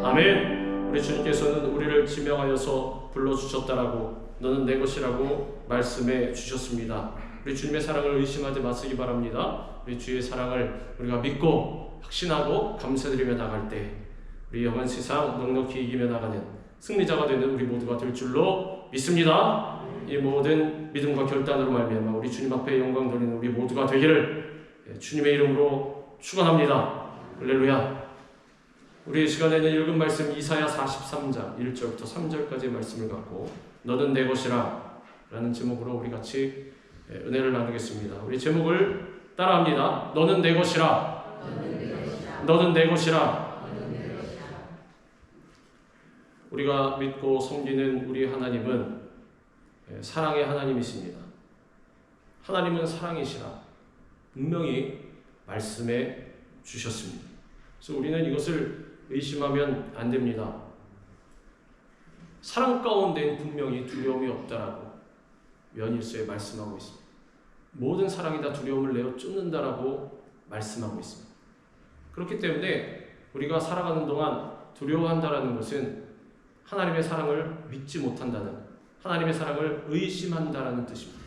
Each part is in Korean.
아멘. 우리 주님께서는 우리를 지명하여서 불러주셨다라고, 너는 내 것이라고 말씀해 주셨습니다. 우리 주님의 사랑을 의심하지 마시기 바랍니다. 우리 주의 사랑을 우리가 믿고 확신하고 감사드리며 나갈 때 우리 영원 세상 넉넉히 이기며 나가는 승리자가 되는 우리 모두가 될 줄로 믿습니다. 이 모든 믿음과 결단으로 말미암아 우리 주님 앞에 영광 돌리는 우리 모두가 되기를 주님의 이름으로 축원합니다. 할렐루야. 우리 시간에는 읽은 말씀 이사야 43장 1절부터 3절까지의 말씀을 갖고 너는 내 것이라 라는 제목으로 우리 같이 은혜를 나누겠습니다. 우리 제목을 따라합니다. 너는 내 것이라. 너는 내 것이라. 우리가 믿고 섬기는 우리 하나님은 사랑의 하나님이십니다. 하나님은 사랑이시라 분명히 말씀해 주셨습니다. 그래서 우리는 이것을 의심하면 안 됩니다. 사랑 가운데는 분명히 두려움이 없다라고 요한일서에 말씀하고 있습니다. 모든 사랑이 다 두려움을 내어 쫓는다라고 말씀하고 있습니다. 그렇기 때문에 우리가 살아가는 동안 두려워한다라는 것은 하나님의 사랑을 믿지 못한다는, 하나님의 사랑을 의심한다라는 뜻입니다.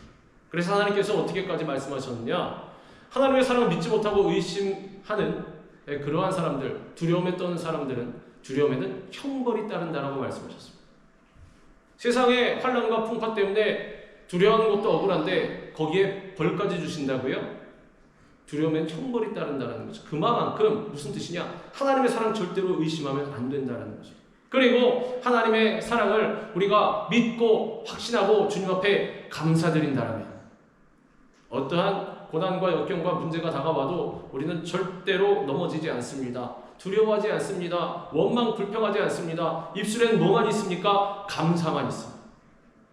그래서 하나님께서 어떻게까지 말씀하셨느냐? 하나님의 사랑을 믿지 못하고 의심하는 그러한 사람들, 두려움에 떠는 사람들은 두려움에는 형벌이 따른다라고 말씀하셨습니다. 세상의 환난과 풍파 때문에 두려워하는 것도 억울한데 거기에 벌까지 주신다고요? 두려움엔 형벌이 따른다는 거죠. 그만큼 무슨 뜻이냐? 하나님의 사랑 절대로 의심하면 안 된다는 거죠. 그리고 하나님의 사랑을 우리가 믿고 확신하고 주님 앞에 감사드린다라면 어떠한 고난과 역경과 문제가 다가와도 우리는 절대로 넘어지지 않습니다. 두려워하지 않습니다. 원망 불평하지 않습니다. 입술에는 뭐만 있습니까? 감사만 있습니다.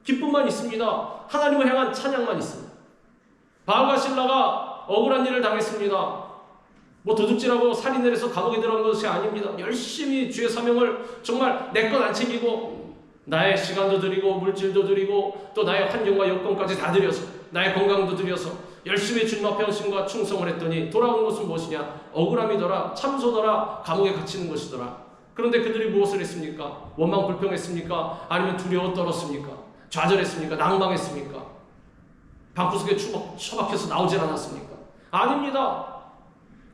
기쁨만 있습니다. 하나님을 향한 찬양만 있습니다. 바알과 실라가 억울한 일을 당했습니다. 도둑질하고 살인을 해서 감옥에 들어간 것이 아닙니다. 열심히 주의 사명을 정말 내 것 안 챙기고 나의 시간도 드리고 물질도 드리고 또 나의 환경과 여건까지 다 드려서 나의 건강도 드려서 열심히 주님 앞에 헌신과 충성을 했더니 돌아온 것은 무엇이냐? 억울함이더라, 참소더라, 감옥에 갇히는 것이더라. 그런데 그들이 무엇을 했습니까? 원망 불평했습니까? 아니면 두려워 떨었습니까? 좌절했습니까? 낭망했습니까? 방구석에 처박혀서 나오질 않았습니까? 아닙니다.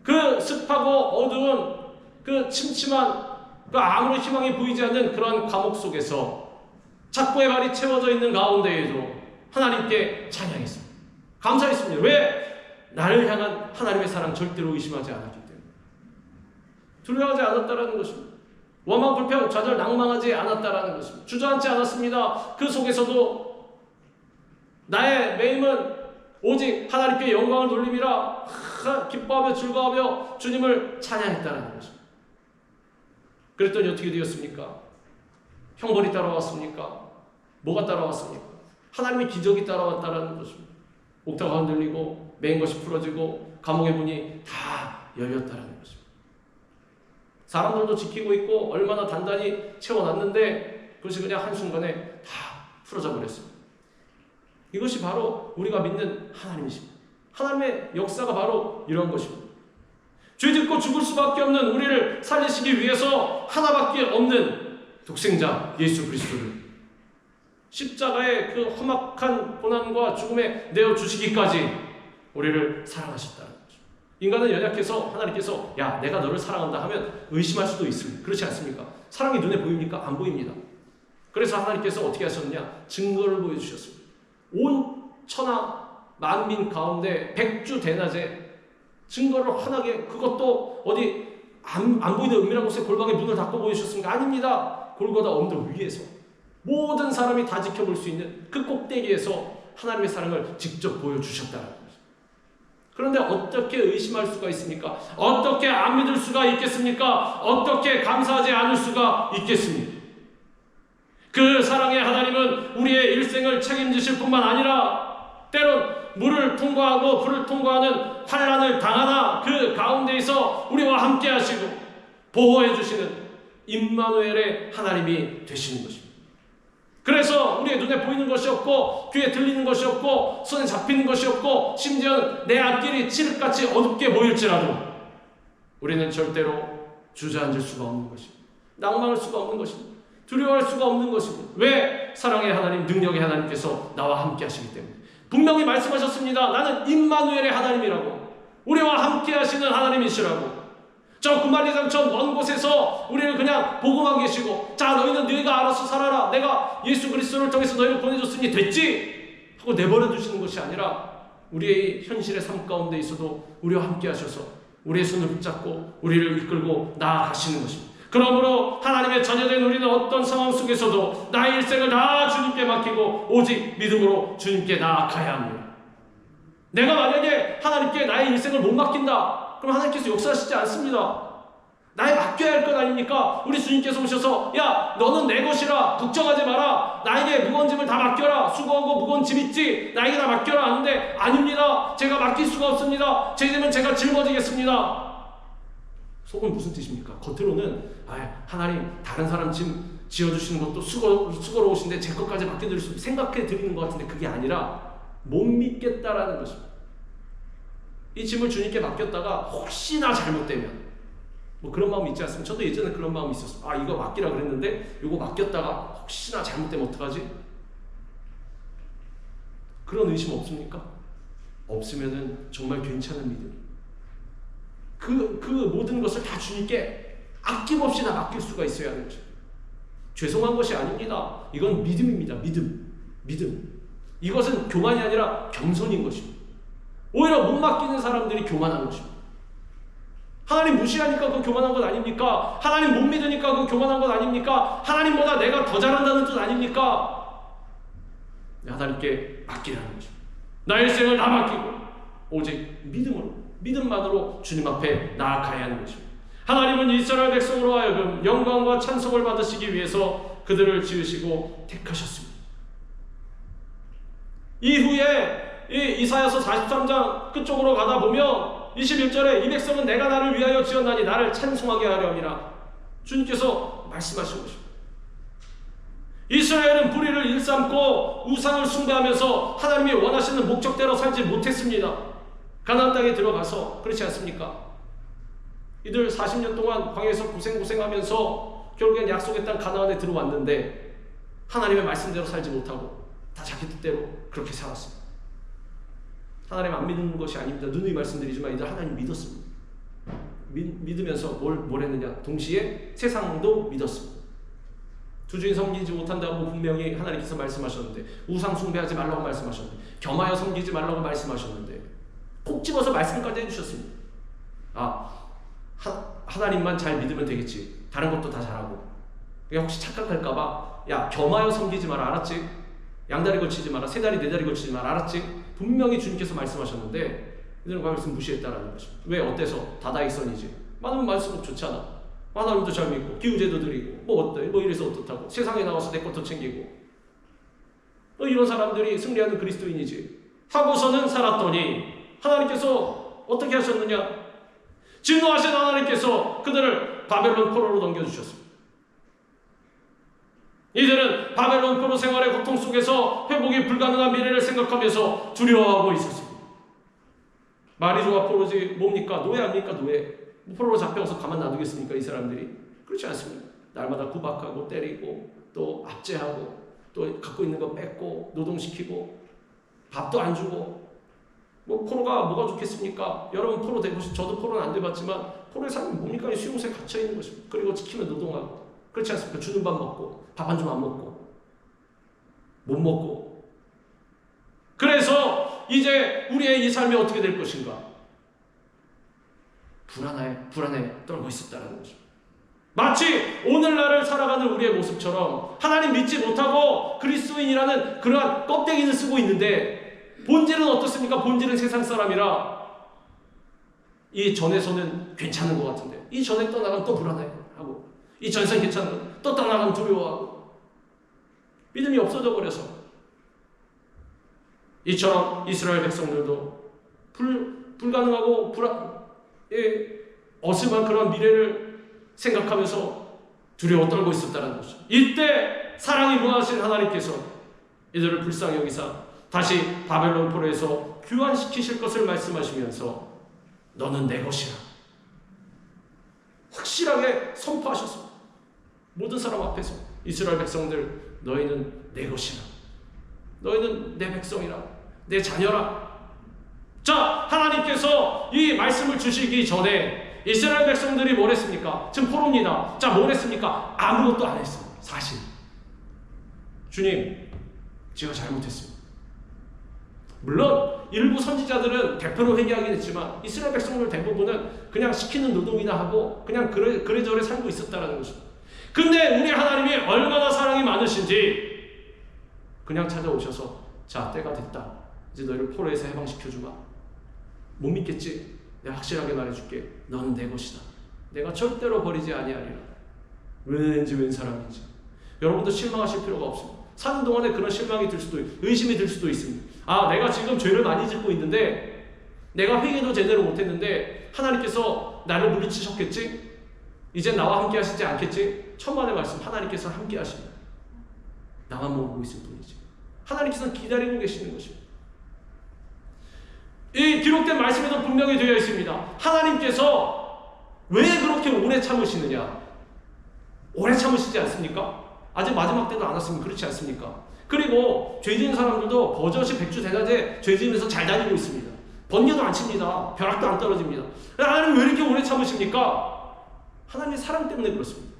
그 습하고 어두운 그 침침한 그 아무런 희망이 보이지 않는 그러한 감옥 속에서 착고의 발이 채워져 있는 가운데에도 하나님께 찬양했습니다. 감사했습니다. 왜? 나를 향한 하나님의 사랑 절대로 의심하지 않았기 때문에. 두려워하지 않았다라는 것입니다. 원망, 불평, 좌절, 낭망하지 않았다라는 것입니다. 주저앉지 않았습니다. 그 속에서도 나의 매임은 오직 하나님께 영광을 돌림이라 기뻐하며 즐거워하며 주님을 찬양했다라는 것입니다. 그랬더니 어떻게 되었습니까? 형벌이 따라왔습니까? 뭐가 따라왔습니까? 하나님의 기적이 따라왔다라는 것입니다. 옥타가 흔들리고 매인 것이 풀어지고 감옥의 문이 다 열렸다라는 것입니다. 사람들도 지키고 있고 얼마나 단단히 채워놨는데 그것이 그냥 한순간에 다 풀어져 버렸습니다. 이것이 바로 우리가 믿는 하나님이십니다. 하나님의 역사가 바로 이런 것입니다. 죄 짓고 죽을 수밖에 없는 우리를 살리시기 위해서 하나밖에 없는 독생자 예수 그리스도를 십자가의 그 험악한 고난과 죽음에 내어주시기까지 우리를 사랑하셨다는 거죠. 인간은 연약해서 하나님께서 야 내가 너를 사랑한다 하면 의심할 수도 있습니다. 그렇지 않습니까? 사랑이 눈에 보입니까? 안 보입니다. 그래서 하나님께서 어떻게 하셨느냐? 증거를 보여주셨습니다. 온 천하 만민 가운데 백주대낮에 증거를 환하게, 그것도 어디 안 보이는 은밀한 곳에 골방에 문을 닫고 보여주셨습니까? 아닙니다. 골고다 언덕 위에서 모든 사람이 다 지켜볼 수 있는 그 꼭대기에서 하나님의 사랑을 직접 보여주셨다는 거죠. 그런데 어떻게 의심할 수가 있습니까? 어떻게 안 믿을 수가 있겠습니까? 어떻게 감사하지 않을 수가 있겠습니까? 그 사랑의 하나님은 우리의 일생을 책임지실 뿐만 아니라 때론 물을 통과하고 불을 통과하는 환난을 당하나 그 가운데에서 우리와 함께 하시고 보호해 주시는 임마누엘의 하나님이 되시는 것입니다. 그래서 우리의 눈에 보이는 것이 없고 귀에 들리는 것이 없고 손에 잡히는 것이 없고 심지어 내 앞길이 칠흑같이 어둡게 보일지라도 우리는 절대로 주저앉을 수가 없는 것입니다. 낭망할 수가 없는 것입니다. 두려워할 수가 없는 것입니다. 왜? 사랑의 하나님, 능력의 하나님께서 나와 함께 하시기 때문에. 분명히 말씀하셨습니다. 나는 임마누엘의 하나님이라고. 우리와 함께 하시는 하나님이시라고. 저 구말리장천 먼 곳에서 우리를 그냥 보고만 계시고, 자, 너희는 네가 알아서 살아라, 내가 예수 그리스도를 통해서 너희를 보내줬으니 됐지 하고 내버려 두시는 것이 아니라 우리의 현실의 삶 가운데 있어도 우리와 함께 하셔서 우리의 손을 붙잡고 우리를 이끌고 나아가시는 것입니다. 그러므로 하나님의 자녀된 우리는 어떤 상황 속에서도 나의 일생을 다 주님께 맡기고 오직 믿음으로 주님께 나아가야 합니다. 내가 만약에 하나님께 나의 일생을 못 맡긴다, 그럼 하나님께서 역사하시지 않습니다. 나에 맡겨야 할 것 아닙니까? 우리 주님께서 오셔서 야, 너는 내 것이라 걱정하지 마라, 나에게 무거운 짐을 다 맡겨라, 수고하고 무거운 짐 있지, 나에게 다 맡겨라 하는데 아닙니다. 제가 맡길 수가 없습니다. 제 짐은 제가 짊어지겠습니다. 속은 무슨 뜻입니까? 겉으로는 하나님 다른 사람 짐 지어주시는 것도 수고로우신데 제 것까지 맡겨드릴 수 생각해 드리는 것 같은데 그게 아니라 못 믿겠다라는 것입니다. 이 짐을 주님께 맡겼다가 혹시나 잘못되면, 뭐 그런 마음이 있지 않습니까? 저도 예전에 그런 마음이 있었어요. 이거 맡기라 그랬는데 이거 맡겼다가 혹시나 잘못되면 어떡하지? 그런 의심 없습니까? 없으면은 정말 괜찮은 믿음. 그 모든 것을 다 주님께 아낌없이 다 맡길 수가 있어야 하는 것입니다. 죄송한 것이 아닙니다. 이건 믿음입니다. 믿음. 이것은 교만이 아니라 겸손인 것입니다. 오히려 못 맡기는 사람들이 교만한 것입니다. 하나님 무시하니까 그거 교만한 것 아닙니까? 하나님 못 믿으니까 그거 교만한 것 아닙니까? 하나님보다 내가 더 잘한다는 뜻 아닙니까? 하나님께 맡기라는 것입니다. 나의 생을 다 맡기고 오직 믿음만으로 주님 앞에 나아가야 하는 것입니다. 하나님은 이스라엘 백성으로 하여금 영광과 찬송을 받으시기 위해서 그들을 지으시고 택하셨습니다. 이후에 이사야서 43장 끝쪽으로 가다 보면 21절에 이 백성은 내가 나를 위하여 지었나니 나를 찬송하게 하려 함이라 주님께서 말씀하신 것입니다. 이스라엘은 불의를 일삼고 우상을 숭배하면서 하나님이 원하시는 목적대로 살지 못했습니다. 가나안 땅에 들어가서 그렇지 않습니까? 이들 40년 동안 광야에서 고생하면서 결국엔 약속의 땅 가나안에 들어왔는데 하나님의 말씀대로 살지 못하고 다 자기 뜻대로 그렇게 살았습니다. 하나님 안 믿는 것이 아닙니다. 누누이 말씀드리지만 이들 하나님 믿었습니다. 믿으면서 뭘 했느냐? 동시에 세상도 믿었습니다. 두 주인 섬기지 못한다고 분명히 하나님께서 말씀하셨는데, 우상 숭배하지 말라고 말씀하셨는데, 겸하여 섬기지 말라고 말씀하셨는데 콕 집어서 말씀까지 해주셨습니다. 하나님만 잘 믿으면 되겠지, 다른 것도 다 잘하고. 혹시 착각할까봐 야, 겸하여 섬기지 마라, 알았지? 양다리 걸치지 마라, 세다리 네다리 걸치지 마라, 알았지? 분명히 주님께서 말씀하셨는데 이들은 그 말씀 무시했다라는 것입니다. 왜? 어때서? 다다익선이지. 많으면 말수록 좋잖아. 하나님도 잘 믿고 기후제도 드리고 뭐 어때? 뭐 이래서 어떻다고? 세상에 나와서 내 것도 챙기고 이런 사람들이 승리하는 그리스도인이지 하고서는 살았더니 하나님께서 어떻게 하셨느냐? 진노하신 하나님께서 그들을 바벨론 포로로 넘겨주셨습니다. 이들은 바벨론 포로 생활의 고통 속에서 회복이 불가능한 미래를 생각하면서 두려워하고 있었습니다. 말이 좋아 포로지 뭡니까? 노예 아닙니까? 노예. 포로로 잡혀서 가만 놔두겠습니까? 이 사람들이? 그렇지 않습니다. 날마다 구박하고 때리고 또 압제하고 또 갖고 있는 거 뺏고 노동시키고 밥도 안 주고 포로가 뭐가 좋겠습니까? 여러분 포로 되보시, 저도 포로는 안 돼봤지만 포로의 삶이 뭡니까? 수용소에 갇혀있는 것입니다. 그리고 지키면 노동하고 그렇지 않습니까? 주는 밥 먹고 밥 한 줌 안 먹고 못 먹고. 그래서 이제 우리의 이 삶이 어떻게 될 것인가? 불안해 떨고 있었다는 거죠. 마치 오늘날을 살아가는 우리의 모습처럼 하나님 믿지 못하고 그리스도인이라는 그러한 껍데기를 쓰고 있는데 본질은 어떻습니까? 본질은 세상 사람이라 이 전에서는 괜찮은 것 같은데 이 전에 떠나가면 또 불안해하고 이 전에서는 괜찮은 것 또 떠나가면 두려워하고 믿음이 없어져 버려서 이처럼 이스라엘 백성들도 불가능하고 어슴한 그런 미래를 생각하면서 두려워 떨고 있었다는 거죠. 이때 사랑이 무하신 하나님께서 이들을 불쌍히 여기사 다시 바벨론 포로에서 귀환시키실 것을 말씀하시면서 너는 내 것이라 확실하게 선포하셨습니다. 모든 사람 앞에서 이스라엘 백성들, 너희는 내 것이라. 너희는 내 백성이라. 내 자녀라. 자, 하나님께서 이 말씀을 주시기 전에 이스라엘 백성들이 뭘 했습니까? 지금 포로입니다. 자, 뭘 했습니까? 아무것도 안 했어요. 사실. 주님, 제가 잘못했습니다. 물론 일부 선지자들은 대표로 회개하긴 했지만 이스라엘 백성들 대부분은 그냥 시키는 노동이나 하고 그냥 그래저래 살고 있었다는 것입니다. 근데 우리 하나님이 얼마나 사랑이 많으신지 그냥 찾아오셔서, 자, 때가 됐다. 이제 너희를 포로에서 해방시켜주마. 못 믿겠지? 내가 확실하게 말해줄게. 너는 내 것이다. 내가 절대로 버리지 아니하리라. 왠 사람인지. 여러분도 실망하실 필요가 없습니다. 사는 동안에 그런 실망이 들 수도, 의심이 들 수도 있습니다. 아, 내가 지금 죄를 많이 짓고 있는데, 내가 회개도 제대로 못했는데 하나님께서 나를 물리치셨겠지? 이제 나와 함께 하시지 않겠지? 천만의 말씀, 하나님께서 함께 하십니다. 나만 모르고 있을 뿐이지. 하나님께서는 기다리고 계시는 것입니다. 이 기록된 말씀에도 분명히 되어 있습니다. 하나님께서 왜 그렇게 오래 참으시느냐? 오래 참으시지 않습니까? 아직 마지막 때도 안 왔으면 그렇지 않습니까? 그리고 죄 지은 사람들도 버젓이 백주대낮에 죄 지으면서 잘 다니고 있습니다. 번개도 안 칩니다. 벼락도 안 떨어집니다. 하나님 왜 이렇게 오래 참으십니까? 하나님의 사랑 때문에 그렇습니다.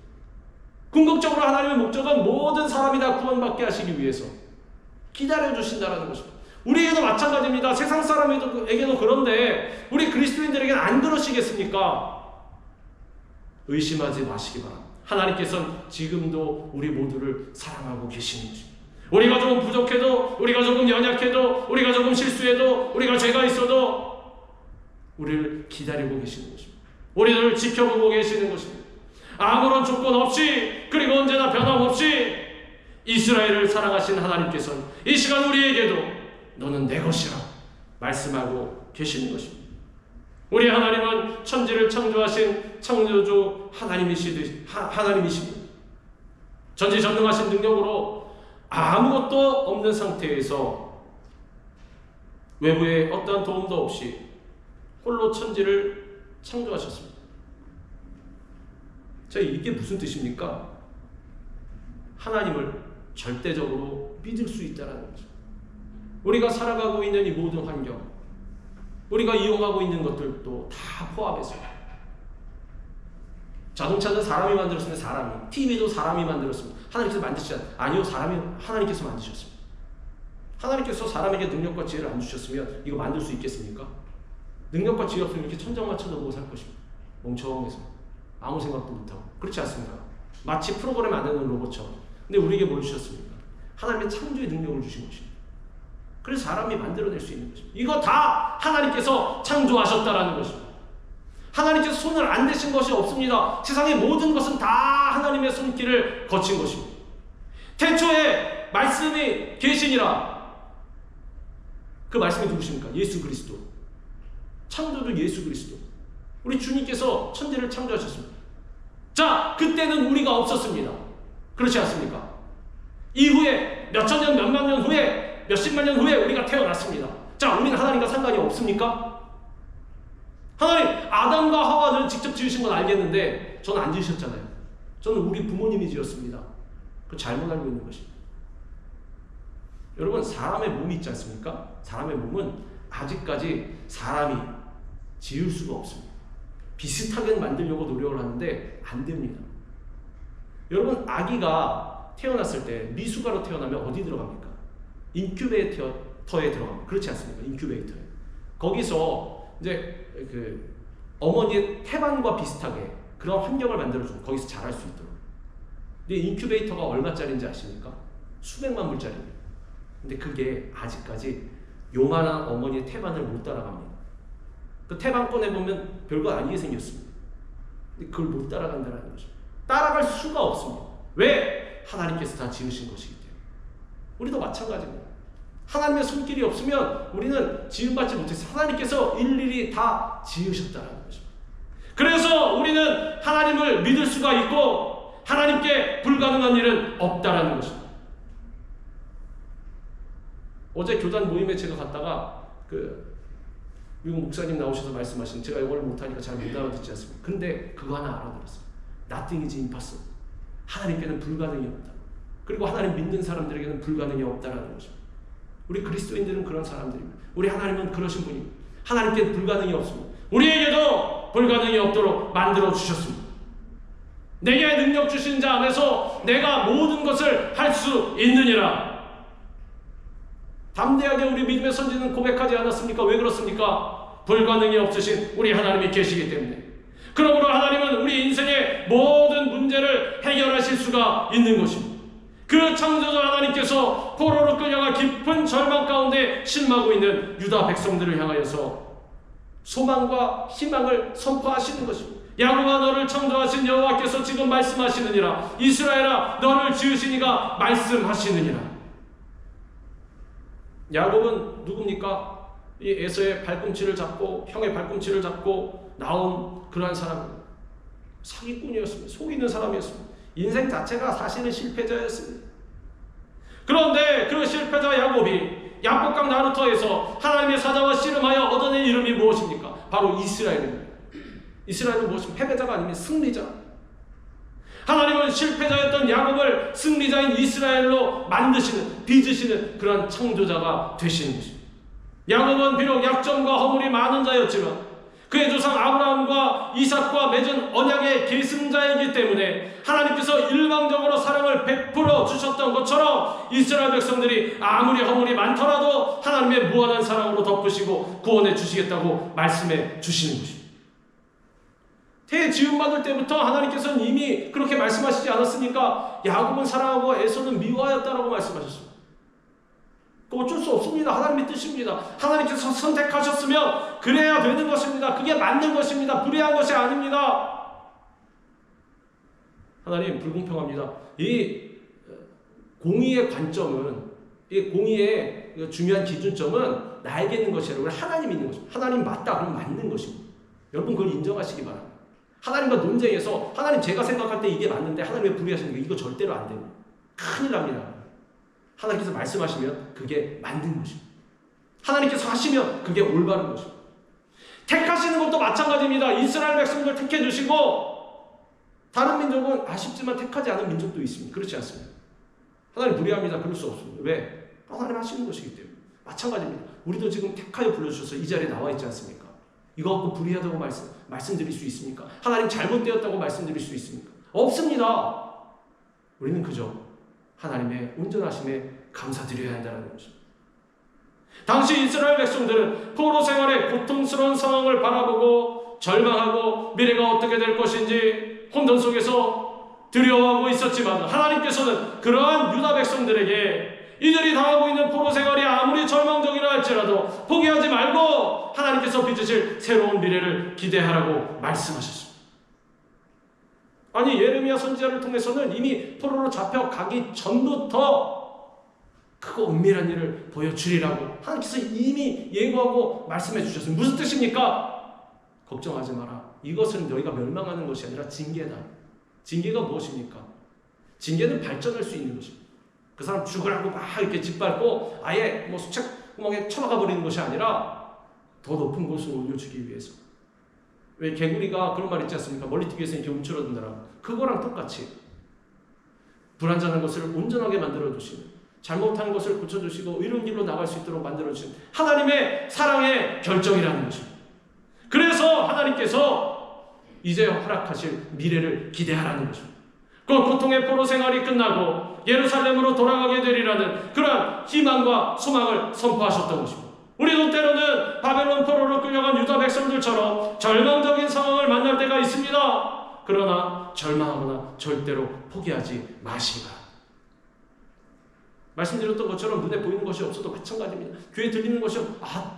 궁극적으로 하나님의 목적은 모든 사람이 다 구원받게 하시기 위해서 기다려주신다는 것입니다. 우리에게도 마찬가지입니다. 세상 사람에게도 그런데 우리 그리스도인들에게는 안 그러시겠습니까? 의심하지 마시기 바랍니다. 하나님께서는 지금도 우리 모두를 사랑하고 계시는 것입니다. 우리가 조금 부족해도, 우리가 조금 연약해도, 우리가 조금 실수해도, 우리가 죄가 있어도 우리를 기다리고 계시는 것입니다. 우리를 지켜보고 계시는 것입니다. 아무런 조건 없이, 그리고 언제나 변함없이 이스라엘을 사랑하신 하나님께서는 이 시간 우리에게도 너는 내 것이라 말씀하고 계시는 것입니다. 우리 하나님은 천지를 창조하신 창조주 하나님이십니다. 전지전능하신 능력으로 아무것도 없는 상태에서 외부에 어떠한 도움도 없이 홀로 천지를 창조하셨습니다. 자, 이게 무슨 뜻입니까? 하나님을 절대적으로 믿을 수 있다는 거죠. 우리가 살아가고 있는 이 모든 환경, 우리가 이용하고 있는 것들도 다 포함해서, 자동차는 사람이 만들었으면 사람이, TV도 사람이 만들었습니다. 하나님께서 만드시지 아니요, 하나님께서 만드셨습니다. 하나님께서 사람에게 능력과 지혜를 안 주셨으면 이거 만들 수 있겠습니까? 능력과 지혜 없으면 이렇게 천장만 쳐다보고 살 것입니다. 멍청해서 아무 생각도 못하고. 그렇지 않습니까? 마치 프로그램 안 해놓은 로봇처럼. 근데 우리에게 뭘 주셨습니까? 하나님의 창조의 능력을 주신 것입니다. 그래서 사람이 만들어낼 수 있는 것입니다. 이거 다 하나님께서 창조하셨다라는 것입니다. 하나님께서 손을 안 대신 것이 없습니다. 세상의 모든 것은 다 하나님의 손길을 거친 것입니다. 태초에 말씀이 계시니라. 그 말씀이 누구십니까? 예수 그리스도. 창조주 예수 그리스도. 우리 주님께서 천지를 창조하셨습니다. 자, 그때는 우리가 없었습니다. 그렇지 않습니까? 이후에 몇천 년, 몇만 년 후에, 몇십만 년 후에 우리가 태어났습니다. 자, 우리는 하나님과 상관이 없습니까? 하나님, 아담과 하와는 직접 지으신 건 알겠는데 저는 안 지으셨잖아요. 저는 우리 부모님이 지었습니다. 그 잘못 알고 있는 것입니다. 여러분, 사람의 몸이 있지 않습니까? 사람의 몸은 아직까지 사람이 지을 수가 없습니다. 비슷하게 만들려고 노력을 하는데 안 됩니다. 여러분, 아기가 태어났을 때 미숙아로 태어나면 어디 들어갑니까? 인큐베이터에 들어갑니다. 그렇지 않습니까? 인큐베이터에. 거기서 이제 그 어머니의 태반과 비슷하게 그런 환경을 만들어주고 거기서 자랄 수 있도록. 근데 인큐베이터가 얼마짜리인지 아십니까? 수백만 불짜리입니다. 근데 그게 아직까지 요만한 어머니의 태반을 못 따라갑니다. 그 태반 꺼내보면 별거 아니게 생겼습니다. 근데 그걸 못 따라간다는 거죠. 따라갈 수가 없습니다. 왜? 하나님께서 다 지으신 것이기 때문에. 우리도 마찬가지입니다. 하나님의 손길이 없으면 우리는 지음받지 못했어요. 하나님께서 일일이 다 지으셨다는 것입니다. 그래서 우리는 하나님을 믿을 수가 있고 하나님께 불가능한 일은 없다라는 것입니다. 어제 교단 모임에 제가 갔다가 미국 목사님 나오셔서 말씀하신, 제가 영어를 못하니까 잘 못 알아듣지 않습니까? 근데 그거 하나 알아들었어요. Nothing is impossible. 하나님께는 불가능이 없다. 그리고 하나님 믿는 사람들에게는 불가능이 없다라는 것입니다. 우리 그리스도인들은 그런 사람들입니다. 우리 하나님은 그러신 분입니다. 하나님께는 불가능이 없습니다. 우리에게도 불가능이 없도록 만들어 주셨습니다. 내게 능력 주신 자 안에서 내가 모든 것을 할 수 있느니라. 담대하게 우리 믿음의 선지는 고백하지 않았습니까? 왜 그렇습니까? 불가능이 없으신 우리 하나님이 계시기 때문에. 그러므로 하나님은 우리 인생의 모든 문제를 해결하실 수가 있는 것입니다. 그 창조주 하나님께서 포로로 끌려가 깊은 절망 가운데 실마고 있는 유다 백성들을 향하여서 소망과 희망을 선포하시는 것입니다. 야곱아 너를 창조하신 여호와께서 지금 말씀하시느니라. 이스라엘아 너를 지으시니가 말씀하시느니라. 야곱은 누굽니까? 이 에서의 발꿈치를 잡고 형의 발꿈치를 잡고 나온 그러한 사람입니다. 사기꾼이었습니다. 속이는 사람이었습니다. 인생 자체가 사실은 실패자였습니다. 그런데 그 실패자 야곱이 야복강 나루터에서 하나님의 사자와 씨름하여 얻어낸 이름이 무엇입니까? 바로 이스라엘입니다. 이스라엘은 무엇입니까? 패배자가 아니면 승리자. 하나님은 실패자였던 야곱을 승리자인 이스라엘로 만드시는, 빚으시는 그런 창조자가 되시는 것입니다. 야곱은 비록 약점과 허물이 많은 자였지만 그의 조상 아브라함과 이삭과 맺은 언약의 계승자이기 때문에 하나님께서 일방적으로 사랑을 베풀어 주셨던 것처럼 이스라엘 백성들이 아무리 허물이 많더라도 하나님의 무한한 사랑으로 덮으시고 구원해 주시겠다고 말씀해 주시는 것입니다. 태에 지음받을 때부터 하나님께서는 이미 그렇게 말씀하시지 않았습니까? 야곱은 사랑하고 에서는 미워하였다라고 말씀하셨습니다. 어쩔 수 없습니다. 하나님의 뜻입니다. 하나님께서 선택하셨으면 그래야 되는 것입니다. 그게 맞는 것입니다. 불의한 것이 아닙니다. 하나님 불공평합니다. 이 공의의 관점은, 이 공의의 중요한 기준점은 나에게 있는 것이 아니라 하나님이 있는 것입니다. 하나님 맞다 그러면 맞는 것입니다. 여러분 그걸 인정하시기 바랍니다. 하나님과 논쟁에서 하나님 제가 생각할 때 이게 맞는데 하나님 왜 불의하시는 거 이거 절대로 안 됩니다. 큰일 납니다. 하나님께서 말씀하시면 그게 맞는 것입니다. 하나님께서 하시면 그게 올바른 것입니다. 택하시는 것도 마찬가지입니다. 이스라엘 백성들 택해 주시고 다른 민족은 아쉽지만 택하지 않은 민족도 있습니다. 그렇지 않습니다. 하나님 불의합니다. 그럴 수 없습니다. 왜? 하나님 하시는 것이기 때문에. 마찬가지입니다. 우리도 지금 택하여 불러주셔서 이 자리에 나와 있지 않습니까? 이거 갖고 불의하다고 말씀드릴 수 있습니까? 하나님 잘못되었다고 말씀드릴 수 있습니까? 없습니다. 우리는 그저 하나님의 온전하심에 감사드려야 한다는 것입니다. 당시 이스라엘 백성들은 포로 생활의 고통스러운 상황을 바라보고 절망하고 미래가 어떻게 될 것인지 혼돈 속에서 두려워하고 있었지만 하나님께서는 그러한 유다 백성들에게 이들이 당하고 있는 포로 생활이 아무리 절망적이라 할지라도 포기하지 말고 하나님께서 빚으실 새로운 미래를 기대하라고 말씀하셨습니다. 아니 예레미야 선지자를 통해서는 이미 포로로 잡혀가기 전부터 크고 은밀한 일을 보여주리라고 하나님께서 이미 예고하고 말씀해 주셨습니다. 무슨 뜻입니까? 걱정하지 마라. 이것은 너희가 멸망하는 것이 아니라 징계다. 징계가 무엇입니까? 징계는 발전할 수 있는 것입니다. 그 사람 죽으라고 막 이렇게 짓밟고 아예 수책구멍에 쳐박아 버리는 것이 아니라 더 높은 곳으로 올려주기 위해서. 왜 개구리가 그런 말 있지 않습니까? 멀리 뛰기 위해서 이렇게 움츠러든다라고. 그거랑 똑같이 불완전한 것을 온전하게 만들어주시는, 잘못한 것을 고쳐주시고 의로운 길로 나갈 수 있도록 만들어주시는 하나님의 사랑의 결정이라는 것입니다. 그래서 하나님께서 이제 허락하실 미래를 기대하라는 것입니다. 그 고통의 포로 생활이 끝나고 예루살렘으로 돌아가게 되리라는 그러한 희망과 소망을 선포하셨던 것입니다. 우리도 때로는 바벨론 포로로 끌려간 유다 백성들처럼 절망적인 상황을 만날 때가 있습니다. 그러나 절망하거나 절대로 포기하지 마시기 바랍니다. 말씀드렸던 것처럼 눈에 보이는 것이 없어도 마찬가지입니다. 귀에 들리는 것이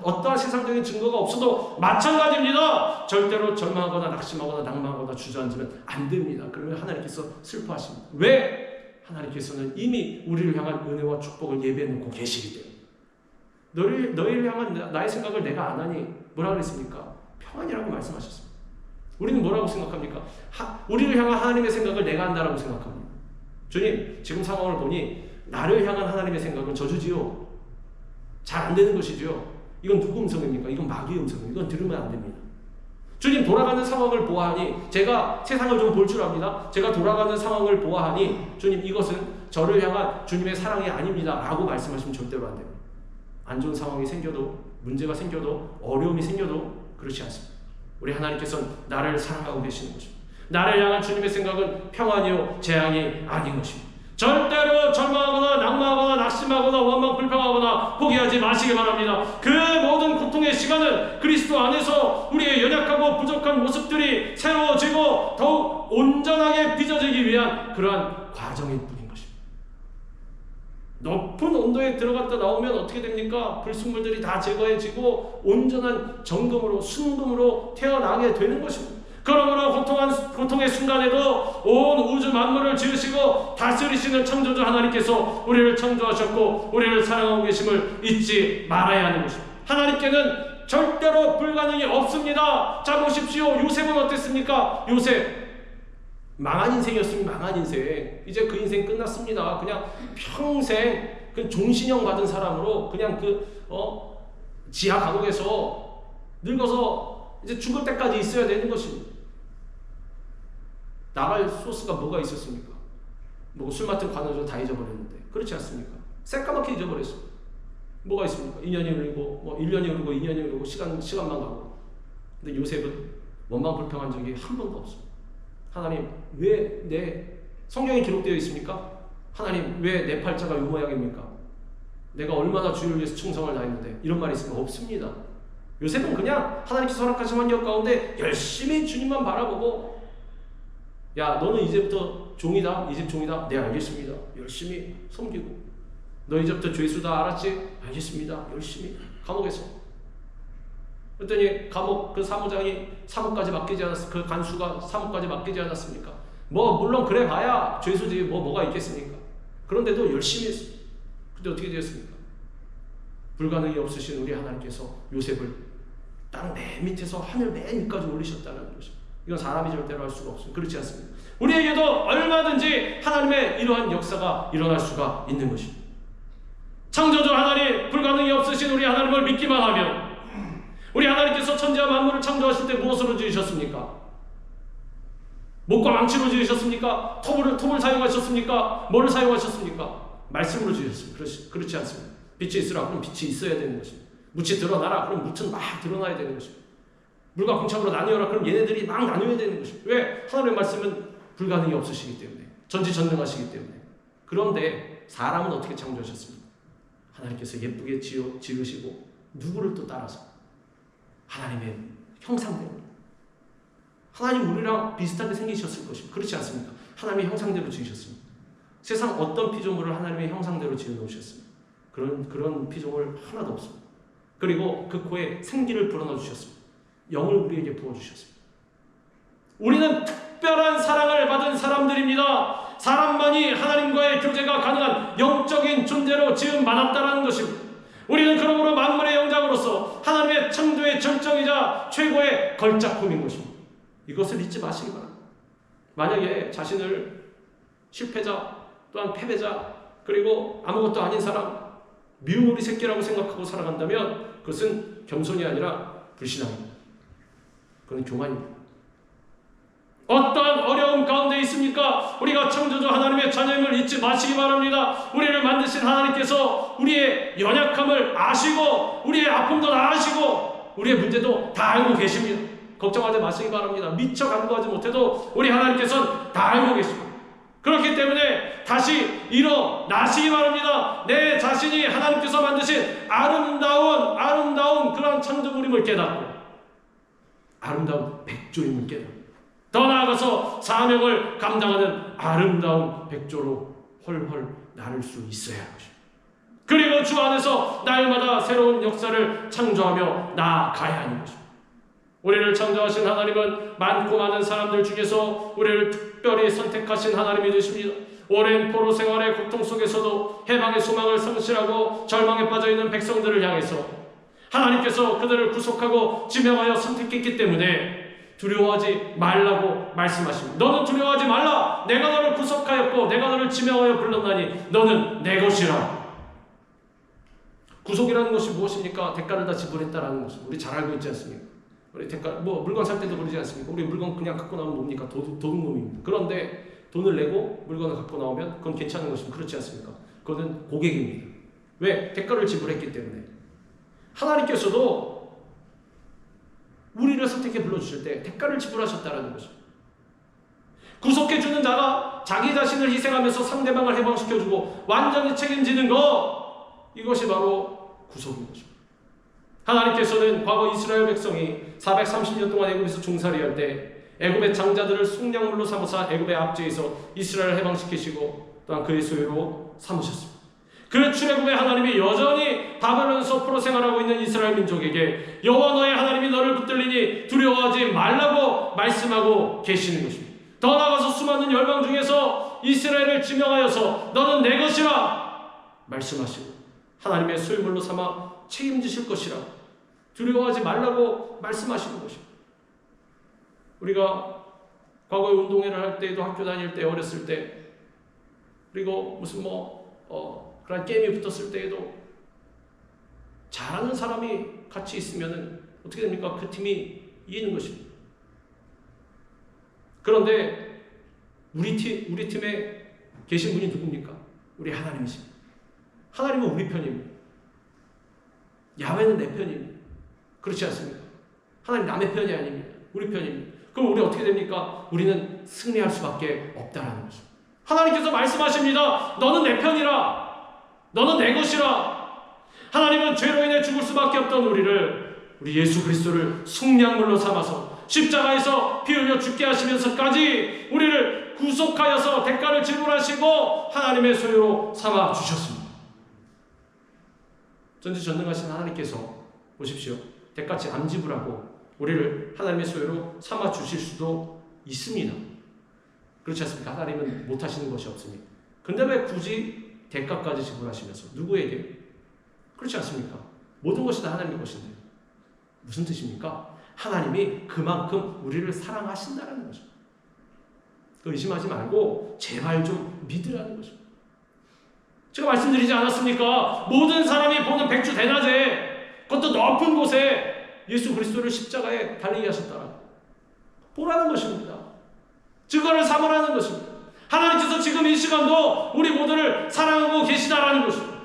어떠한 세상적인 증거가 없어도 마찬가지입니다. 절대로 절망하거나 낙심하거나 낭만하거나 주저앉으면 안 됩니다. 그러면 하나님께서 슬퍼하십니다. 왜? 하나님께서는 이미 우리를 향한 은혜와 축복을 예배해 놓고 계시기 때문에. 너희를 향한 나의 생각을 내가 안 하니 뭐라 그랬습니까? 평안이라고 말씀하셨습니다. 우리는 뭐라고 생각합니까? 우리를 향한 하나님의 생각을 내가 한다라고 생각합니다. 주님, 지금 상황을 보니 나를 향한 하나님의 생각은 저주지요. 잘 안 되는 것이지요. 이건 누구 음성입니까? 이건 마귀의 음성입니다. 이건 들으면 안 됩니다. 주님 돌아가는 상황을 보아하니 제가 세상을 좀 볼 줄 압니다. 제가 돌아가는 상황을 보아하니 주님 이것은 저를 향한 주님의 사랑이 아닙니다 라고 말씀하시면 절대로 안 됩니다. 안 좋은 상황이 생겨도 문제가 생겨도 어려움이 생겨도 그렇지 않습니다. 우리 하나님께서는 나를 사랑하고 계시는 것입니다. 나를 향한 주님의 생각은 평안이요 재앙이 아닌 것입니다. 절대로 절망하거나 낙마하거나 낙심하거나 원망 불평하거나 포기하지 마시기 바랍니다. 그 모든 고통의 시간은 그리스도 안에서 우리의 연약하고 부족한 모습들이 새로워지고 더욱 온전하게 빚어지기 위한 그러한 과정일 뿐인 것입니다. 높은 온도에 들어갔다 나오면 어떻게 됩니까? 불순물들이 다 제거해지고 온전한 정금으로 순금으로 태어나게 되는 것입니다. 그러므로 고통의 순간에도 온 우주 만물을 지으시고 다스리시는 창조주 하나님께서 우리를 창조하셨고 우리를 사랑하고 계심을 잊지 말아야 하는 것입니다. 하나님께는 절대로 불가능이 없습니다. 자 보십시오. 요셉은 어땠습니까? 요셉 망한 인생이었습니다. 망한 인생. 이제 그 인생 끝났습니다. 그냥 평생 그 종신형 받은 사람으로 그냥 지하 감옥에서 늙어서 이제 죽을 때까지 있어야 되는 것입니다. 나갈 소스가 뭐가 있었습니까? 뭐 술 맡은 관원도 다 잊어버렸는데 그렇지 않습니까? 새까맣게 잊어버렸어. 뭐가 있습니까? 2년이 흐르고 뭐 1년이 흐르고 2년이 흐르고 시간만 가고. 근데 요셉은 원망불평한 적이 한 번도 없어. 하나님 왜 내 성경에 기록되어 있습니까? 하나님 왜 내 팔자가 이 모양입니까? 내가 얼마나 주를 위해서 충성을 다했는데 이런 말이 있으면 없습니다. 요셉은 그냥 하나님께서 허락하신 환경 가운데 열심히 주님만 바라보고 야 너는 이제부터 종이다. 이 집 종이다. 네 알겠습니다. 열심히 섬기고 너 이제부터 죄수다. 알았지? 알겠습니다. 열심히 감옥에서 그랬더니 감옥 그 사무장이 사무까지 맡기지 않았 그 간수가 사무까지 맡기지 않았습니까? 뭐 물론 그래 봐야 죄수지 뭐가 있겠습니까? 그런데도 열심히 했습니다. 근데 어떻게 되었습니까? 불가능이 없으신 우리 하나님께서 요셉을 땅 맨 밑에서 하늘 맨 위까지 올리셨다는 것입니다. 이건 사람이 절대로 할 수가 없습니다. 그렇지 않습니다. 우리에게도 얼마든지 하나님의 이러한 역사가 일어날 수가 있는 것입니다. 창조주 하나님, 불가능이 없으신 우리 하나님을 믿기만 하면 우리 하나님께서 천지와 만물을 창조하실 때 무엇으로 지으셨습니까? 목과 망치로 지으셨습니까? 톱을 사용하셨습니까? 뭐를 사용하셨습니까? 말씀으로 지으셨습니다. 그렇지 않습니다. 빛이 있으라 그럼 빛이 있어야 되는 것입니다. 묻이 드러나라 그럼 묻은 막 드러나야 되는 것입니다. 물과 궁창으로 나뉘어라 그럼 얘네들이 막 나뉘어야 되는 것입니다. 왜? 하나님의 말씀은 불가능이 없으시기 때문에 전지전능하시기 때문에. 그런데 사람은 어떻게 창조하셨습니까? 하나님께서 예쁘게 지으시고 누구를 또 따라서 하나님의 형상대로 하나님 우리랑 비슷하게 생기셨을 것입니다. 그렇지 않습니까? 하나님의 형상대로 지으셨습니다. 세상 어떤 피조물을 하나님의 형상대로 지어놓으셨습니다. 그런 피조물 하나도 없습니다. 그리고 그 코에 생기를 불어넣어 주셨습니다. 영을 우리에게 부어주셨습니다. 우리는 특별한 사랑을 받은 사람들입니다. 사람만이 하나님과의 교제가 가능한 영적인 존재로 지음받았다는 것입니다. 우리는 그러므로 만물의 영장으로서 하나님의 창조의 절정이자 최고의 걸작품인 것입니다. 이것을 잊지 마시기 바랍니다. 만약에 자신을 실패자 또한 패배자 그리고 아무것도 아닌 사람 미운우리 새끼라고 생각하고 살아간다면 그것은 겸손이 아니라 불신앙입니다. 그건 교만입니다. 어떠한 어려움 가운데 있습니까? 우리가 창조주 하나님의 자녀임을 잊지 마시기 바랍니다. 우리를 만드신 하나님께서 우리의 연약함을 아시고 우리의 아픔도 다 아시고 우리의 문제도 다 알고 계십니다. 걱정하지 마시기 바랍니다. 미처 간구하지 못해도 우리 하나님께서는 다 알고 계십니다. 그렇기 때문에 다시 일어나시기 바랍니다. 내 자신이 하나님께서 만드신 아름다운 그런 창조물임을 깨닫고 아름다운 백조임을 깨닫고 더 나아가서 사명을 감당하는 아름다운 백조로 헐헐 나를 수 있어야 할 것입니다. 그리고 주 안에서 날마다 새로운 역사를 창조하며 나아가야 하는 것입니다. 우리를 창조하신 하나님은 많고 많은 사람들 중에서 우리를 특별히 선택하신 하나님이 되십니다. 오랜 포로 생활의 고통 속에서도 해방의 소망을 상실하고 절망에 빠져있는 백성들을 향해서 하나님께서 그들을 구속하고 지명하여 선택했기 때문에 두려워하지 말라고 말씀하십니다. 너는 두려워하지 말라. 내가 너를 구속하였고 내가 너를 지명하여 불렀나니 너는 내 것이라. 구속이라는 것이 무엇입니까? 대가를 다 지불했다라는 것을 우리 잘 알고 있지 않습니까? 우리 대가 뭐 물건 살 때도 그러지 않습니까? 우리 물건 그냥 갖고 나오면 뭡니까? 도둑놈입니다. 그런데 돈을 내고 물건을 갖고 나오면 그건 괜찮은 것입니다. 그렇지 않습니까? 그거는 고객입니다. 왜? 대가를 지불했기 때문에. 하나님께서도 우리를 선택해 불러주실 때 대가를 지불하셨다라는 것입니다. 구속해주는 자가 자기 자신을 희생하면서 상대방을 해방시켜주고 완전히 책임지는 것, 이것이 바로 구속인 것입니다. 하나님께서는 과거 이스라엘 백성이 430년 동안 애굽에서 종살이할 때 애굽의 장자들을 속량물로 삼으사 애굽의 압제에서 이스라엘을 해방시키시고 또한 그의 소유로 삼으셨습니다. 그 출애굽의 하나님이 여전히 바벨론에서 포로 생활하고 있는 이스라엘 민족에게 여호와 너의 하나님이 너를 붙들리니 두려워하지 말라고 말씀하고 계시는 것입니다. 더 나아가서 수많은 열방 중에서 이스라엘을 지명하여서 너는 내 것이라 말씀하시고 하나님의 소유물로 삼아 책임지실 것이라 두려워하지 말라고 말씀하시는 것입니다. 우리가 과거에 운동회를 할 때에도 학교 다닐 때 어렸을 때 그리고 무슨 그런 게임이 붙었을 때에도 잘하는 사람이 같이 있으면 어떻게 됩니까? 그 팀이 이기는 것입니다. 그런데 우리 팀에 계신 분이 누굽니까? 우리 하나님이십니다. 하나님은 우리 편입니다. 야훼는 내 편입니다. 그렇지 않습니까? 하나님 남의 편이 아닙니다. 우리 편입니다. 그럼 우리 어떻게 됩니까? 우리는 승리할 수밖에 없다라는 것입니다. 하나님께서 말씀하십니다. 너는 내 편이라. 너는 내 것이라. 하나님은 죄로 인해 죽을 수밖에 없던 우리 예수 그리스도를 속량물로 삼아서 십자가에서 피 흘려 죽게 하시면서까지 우리를 구속하여서 대가를 지불하시고 하나님의 소유로 삼아 주셨습니다. 전지전능하신 하나님께서 보십시오. 대가치 암지불하고 우리를 하나님의 소유로 삼아 주실 수도 있습니다. 그렇지 않습니까? 하나님은 못하시는 것이 없습니다. 근데 왜 굳이 대가까지 지불하시면서 누구에게? 그렇지 않습니까? 모든 것이 다 하나님의 것인데 무슨 뜻입니까? 하나님이 그만큼 우리를 사랑하신다는 것입니다. 의심하지 말고 제발 좀 믿으라는 것입니다. 제가 말씀드리지 않았습니까? 모든 사람이 보는 백주 대낮에 그것도 높은 곳에 예수 그리스도를 십자가에 달리게 하셨다. 보라는 것입니다. 증거를 삼으라는 것입니다. 하나님께서 지금 이 시간도 우리 모두를 사랑하고 계시다라는 것입니다.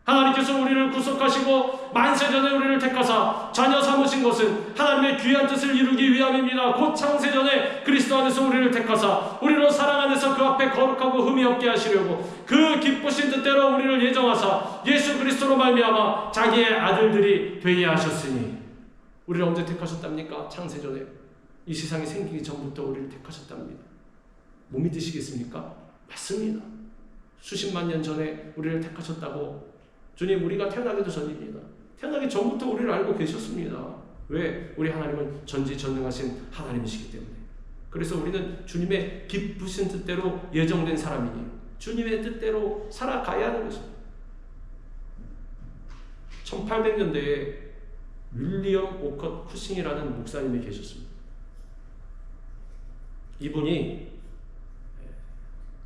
하나님께서 우리를 구속하시고 만세전에 우리를 택하사 자녀 삼으신 것은 하나님의 귀한 뜻을 이루기 위함입니다. 곧 창세전에 그리스도 안에서 우리를 택하사 우리로 사랑 안에서 그 앞에 거룩하고 흠이 없게 하시려고 그 기쁘신 뜻대로 우리를 예정하사 예수 그리스도로 말미암아 자기의 아들들이 되게 하셨으니. 우리를 언제 택하셨답니까? 창세전에 이 세상이 생기기 전부터 우리를 택하셨답니다. 못 믿으시겠습니까? 맞습니다. 수십만 년 전에 우리를 택하셨다고 주님, 우리가 태어나기도 전입니다. 태어나기 전부터 우리를 알고 계셨습니다. 왜? 우리 하나님은 전지전능하신 하나님이시기 때문에. 그래서 우리는 주님의 기쁘신 뜻대로 예정된 사람이니 주님의 뜻대로 살아가야 하는 것입니다. 1800년대에 윌리엄 오컷 쿠싱이라는 목사님이 계셨습니다. 이분이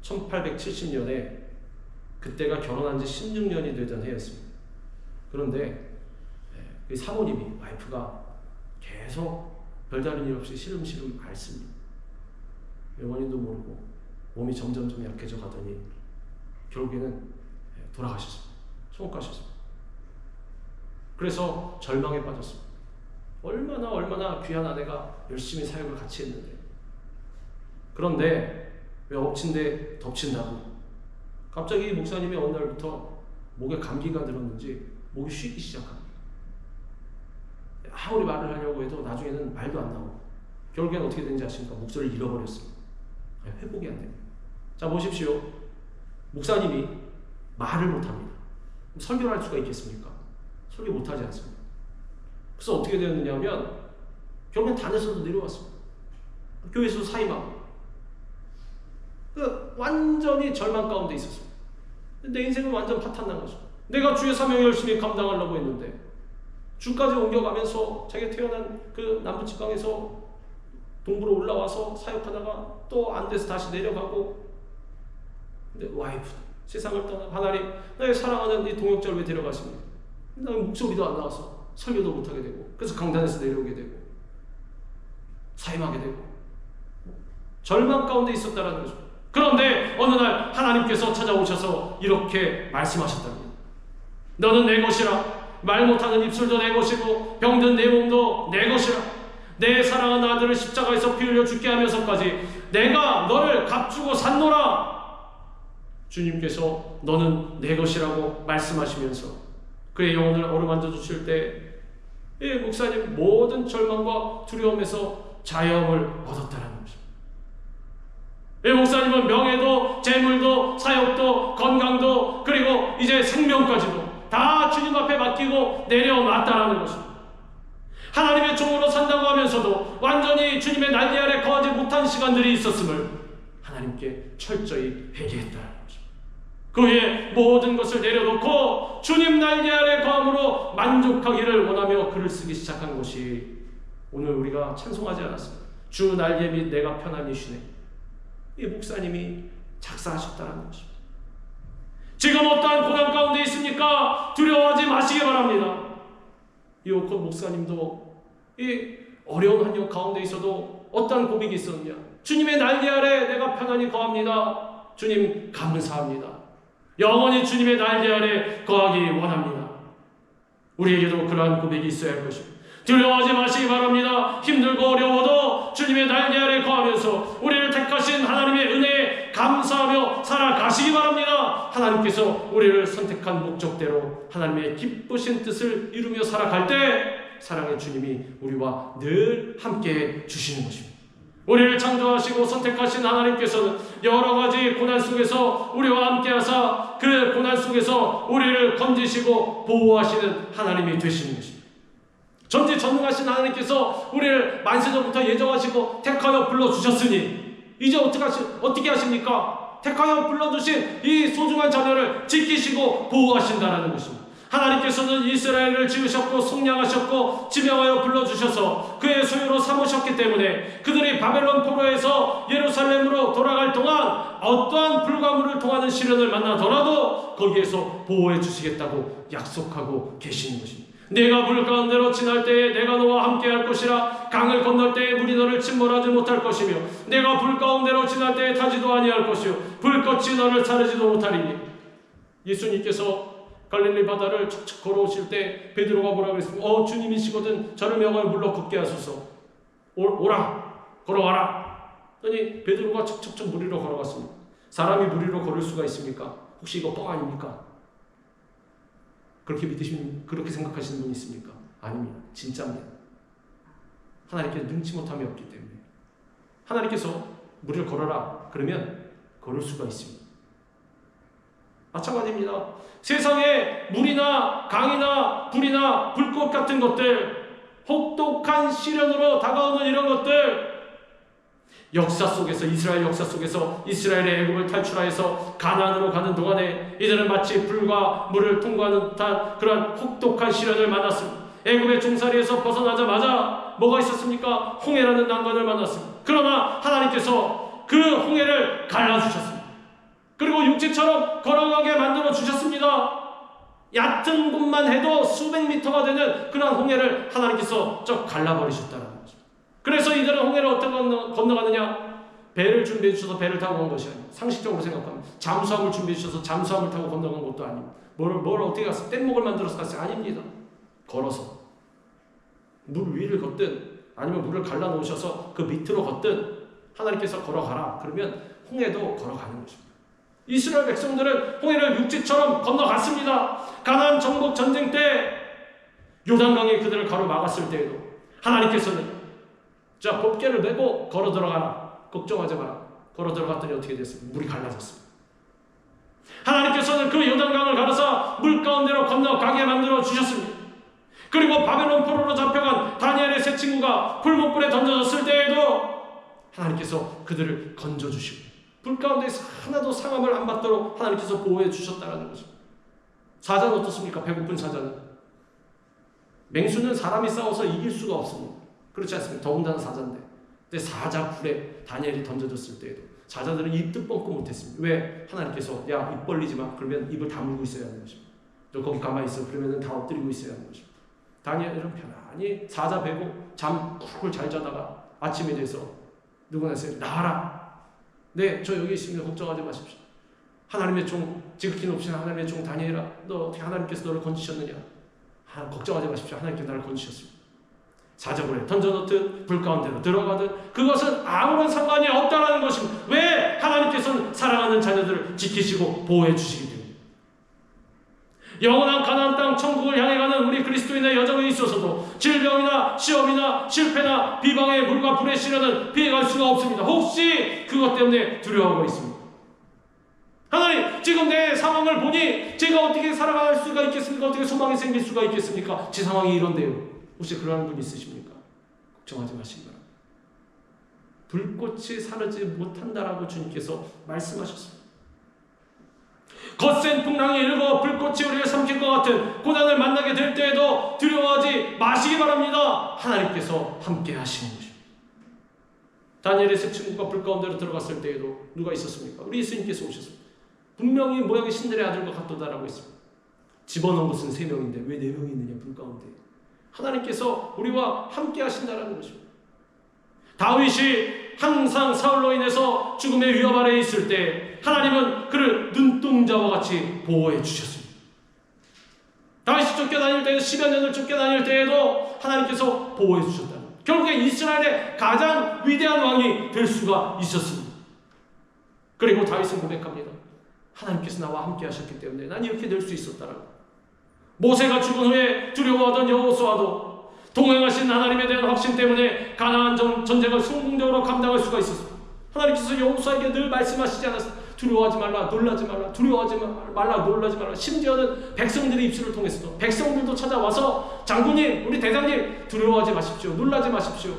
1870년에 그때가 결혼한 지 16년이 되던 해였습니다. 그런데 그 사모님이, 와이프가 계속 별다른 일 없이 시름시름 앓습니다. 원인도 모르고 몸이 점점 약해져 가더니 결국에는 돌아가셨습니다. 천국 가셨습니다. 그래서 절망에 빠졌습니다. 얼마나 귀한 아내가 열심히 사역을 같이 했는데. 그런데 왜 엎친 데 덮친다고 갑자기 목사님이 어느 날부터 목에 감기가 들었는지 목이 쉬기 시작합니다. 아무리 말을 하려고 해도 나중에는 말도 안 나오고 결국엔 어떻게 되는지 아십니까? 목소리를 잃어버렸습니다. 회복이 안 됩니다. 자, 보십시오. 목사님이 말을 못합니다. 설교를 할 수가 있겠습니까? 설교 못하지 않습니다. 그래서 어떻게 되었느냐 하면 결국엔 단에서도 내려왔습니다. 교회에서 사임하고 완전히 절망 가운데 있었어요. 내 인생은 완전 파탄난 거죠. 내가 주의 사명을 열심히 감당하려고 했는데 주까지 옮겨가면서 자기가 태어난 그 남부지방에서 동부로 올라와서 사역하다가 또 안 돼서 다시 내려가고. 근데 와이프 세상을 떠나 하나님, 나의 사랑하는 이 동역자를 왜 데려가십니까? 나 목소리도 안 나와서 설교도 못하게 되고, 그래서 강단에서 내려오게 되고 사임하게 되고 절망 가운데 있었다라는 거죠. 그런데 어느 날 하나님께서 찾아오셔서 이렇게 말씀하셨답니다. 너는 내 것이라. 말 못하는 입술도 내 것이고 병든 내 몸도 내 것이라. 내 사랑하는 아들을 십자가에서 피 흘려 죽게 하면서까지 내가 너를 값주고 샀노라. 주님께서 너는 내 것이라고 말씀하시면서 그의 영혼을 어루만져 주실 때 이 목사님 모든 절망과 두려움에서 자유함을 얻었다는 것입니다. 이 목사님은 명예도 재물도 사역도 건강도 그리고 이제 생명까지도 다 주님 앞에 맡기고 내려놨다라는 것입니다. 하나님의 종으로 산다고 하면서도 완전히 주님의 난리 아래 거하지 못한 시간들이 있었음을 하나님께 철저히 회개했다는 것입니다. 그 후에 모든 것을 내려놓고 주님 난리 아래 거함으로 만족하기를 원하며 글을 쓰기 시작한 것이 오늘 우리가 찬송하지 않았습니다. 주 날개 및 내가 편안히 쉬네. 이 목사님이 작사하셨다는 것입니다. 지금 어떠한 고난 가운데 있습니까? 두려워하지 마시기 바랍니다. 이오콘 목사님도 이 어려운 환경 가운데 있어도 어떠한 고백이 있었느냐? 주님의 날개 아래 내가 편안히 거합니다. 주님 감사합니다. 영원히 주님의 날개 아래 거하기 원합니다. 우리에게도 그러한 고백이 있어야 할 것입니다. 두려워하지 마시기 바랍니다. 힘들고 어려워도 주님의 날개 아래 거하면서 우리를 택하신 하나님의 은혜에 감사하며 살아가시기 바랍니다. 하나님께서 우리를 선택한 목적대로 하나님의 기쁘신 뜻을 이루며 살아갈 때 사랑의 주님이 우리와 늘 함께 주시는 것입니다. 우리를 창조하시고 선택하신 하나님께서는 여러 가지 고난 속에서 우리와 함께 하사 그 고난 속에서 우리를 건지시고 보호하시는 하나님이 되시는 것입니다. 전지전능하신 하나님께서 우리를 만세전부터 예정하시고 택하여 불러주셨으니 이제 어떻게 하십니까? 택하여 불러주신 이 소중한 자녀를 지키시고 보호하신다는 것입니다. 하나님께서는 이스라엘을 지으셨고 속량하셨고 지명하여 불러주셔서 그의 소유로 삼으셨기 때문에 그들이 바벨론 포로에서 예루살렘으로 돌아갈 동안 어떠한 불가물을 통하는 시련을 만나더라도 거기에서 보호해 주시겠다고 약속하고 계시는 것입니다. 내가 물 가운데로 지날 때에 내가 너와 함께 할 것이라. 강을 건널 때에 물이 너를 침몰하지 못할 것이며 내가 불 가운데로 지날 때에 타지도 아니할 것이요 불꽃이 너를 자르지도 못하리니. 예수님께서 갈릴리 바다를 척척 걸어오실 때 베드로가 뭐라고 그랬습니까? 주님이시거든 저를 명하여 물러 걷게 하소서. 오라 걸어와라. 그러니 베드로가 척척척 물 위로 걸어갔습니다. 사람이 물 위로 걸을 수가 있습니까? 혹시 이거 뻥 아닙니까? 그렇게 생각하시는 분이 있습니까? 아닙니다. 진짜입니다. 하나님께서 능치 못함이 없기 때문에 하나님께서 물을 걸어라 그러면 걸을 수가 있습니다. 마찬가지입니다. 세상에 물이나 강이나 불이나 불꽃 같은 것들, 혹독한 시련으로 다가오는 이런 것들, 역사 속에서 이스라엘 역사 속에서 이스라엘의 애굽을 탈출하여서 가나안으로 가는 동안에 이들은 마치 불과 물을 통과하는 듯한 그런 혹독한 시련을 만났습니다. 애굽의 종살이에서 벗어나자마자 뭐가 있었습니까? 홍해라는 난관을 만났습니다. 그러나 하나님께서 그 홍해를 갈라주셨습니다. 그리고 육지처럼 걸어가게 만들어 주셨습니다. 얕은 곳만 해도 수백 미터가 되는 그런 홍해를 하나님께서 쩍 갈라버리셨다는 거죠. 그래서 이들은 홍해를 어떻게 건너가느냐? 배를 준비해 주셔서 배를 타고 간 것이 아니에요. 상식적으로 생각하면 잠수함을 준비해 주셔서 잠수함을 타고 건너간 것도 아니고 뭘 어떻게 갔어요? 뗏목을 만들어서 갔어요? 아닙니다. 걸어서 물 위를 걷든 아니면 물을 갈라 놓으셔서 그 밑으로 걷든 하나님께서 걸어가라 그러면 홍해도 걸어가는 것입니다. 이스라엘 백성들은 홍해를 육지처럼 건너갔습니다. 가나안 정복 전쟁 때 요단강이 그들을 가로막았을 때에도 하나님께서는 자 법궤를 메고 걸어 들어가라. 걱정하지 마라. 걸어 들어갔더니 어떻게 됐습니까? 물이 갈라졌습니다. 하나님께서는 그 요단강을 가로사 물 가운데로 건너가게 만들어 주셨습니다. 그리고 바벨론 포로로 잡혀간 다니엘의 세 친구가 풀목불에 던져졌을 때에도 하나님께서 그들을 건져주시고 불 가운데서 하나도 상함을 안 받도록 하나님께서 보호해 주셨다는 거죠. 사자는 어떻습니까? 배고픈 사자는 맹수는 사람이 싸워서 이길 수가 없습니다. 그렇지 않습니까? 더군다나 사자인데. 근데 사자 불에 다니엘이 던져졌을 때에도 사자들은 입도 뻥끗 못했습니다. 왜? 하나님께서 야 입 벌리지 마. 그러면 입을 다물고 있어야 하는 것입니다. 너 거기 가만히 있어. 그러면 다 엎드리고 있어야 하는 것입니다. 다니엘은 편안히 사자 베고 잠 쿨쿨 잘 자다가 아침에 돼서 누구나 했어요. 나와라. 네, 저 여기 있습니다. 걱정하지 마십시오. 하나님의 종, 지극히 높으신 하나님의 종 다니엘아, 너 어떻게 하나님께서 너를 건지셨느냐? 걱정하지 마십시오. 하나님께서 나를 건지셨습니다. 사자굴에 던져놓든 불 가운데로 들어가든 그것은 아무런 상관이 없다는 것입니다. 왜? 하나님께서는 사랑하는 자녀들을 지키시고 보호해 주시기 때문에. 영원한 가나안 땅 천국을 향해 가는 우리 그리스도인의 여정에 있어서도 질병이나 시험이나 실패나 비방의 물과 불의 시련은 피해갈 수가 없습니다. 혹시 그것 때문에 두려워하고 있습니다. 하나님, 지금 내 상황을 보니 제가 어떻게 살아갈 수가 있겠습니까? 어떻게 소망이 생길 수가 있겠습니까? 제 상황이 이런데요. 혹시 그러는 분 있으십니까? 걱정하지 마시기 바랍니다. 불꽃이 사르지 못한다라고 주님께서 말씀하셨습니다. 거센 풍랑이 일고 불꽃이 우리를 삼킬 것 같은 고난을 만나게 될 때에도 두려워하지 마시기 바랍니다. 하나님께서 함께 하시는 것입니다. 다니엘의 새 친구가 불 가운데로 들어갔을 때에도 누가 있었습니까? 우리 예수님께서 오셨습니다. 분명히 모양이 신들의 아들과 같도다라고 했습니다. 집어넣은 것은 3명인데 왜 4명이 있느냐? 불 가운데. 하나님께서 우리와 함께 하신다라는 것입니다. 다윗이 항상 사울로 인해서 죽음의 위협 아래에 있을 때 하나님은 그를 눈동자와 같이 보호해 주셨습니다. 다윗이 쫓겨다닐 때에도 10여 년을 쫓겨다닐 때에도 하나님께서 보호해 주셨다. 결국에 이스라엘의 가장 위대한 왕이 될 수가 있었습니다. 그리고 다윗은 고백합니다. 하나님께서 나와 함께 하셨기 때문에 난 이렇게 될 수 있었다라고. 모세가 죽은 후에 두려워하던 여호수아도 동행하신 하나님에 대한 확신 때문에 가나안 전쟁을 성공적으로 감당할 수가 있었습니다. 하나님께서 여호수아에게 늘 말씀하시지 않았습니다. 두려워하지 말라, 놀라지 말라, 두려워하지 말라, 놀라지 말라. 심지어는 백성들의 입술을 통해서도 백성들도 찾아와서 장군님, 우리 대장님, 두려워하지 마십시오, 놀라지 마십시오.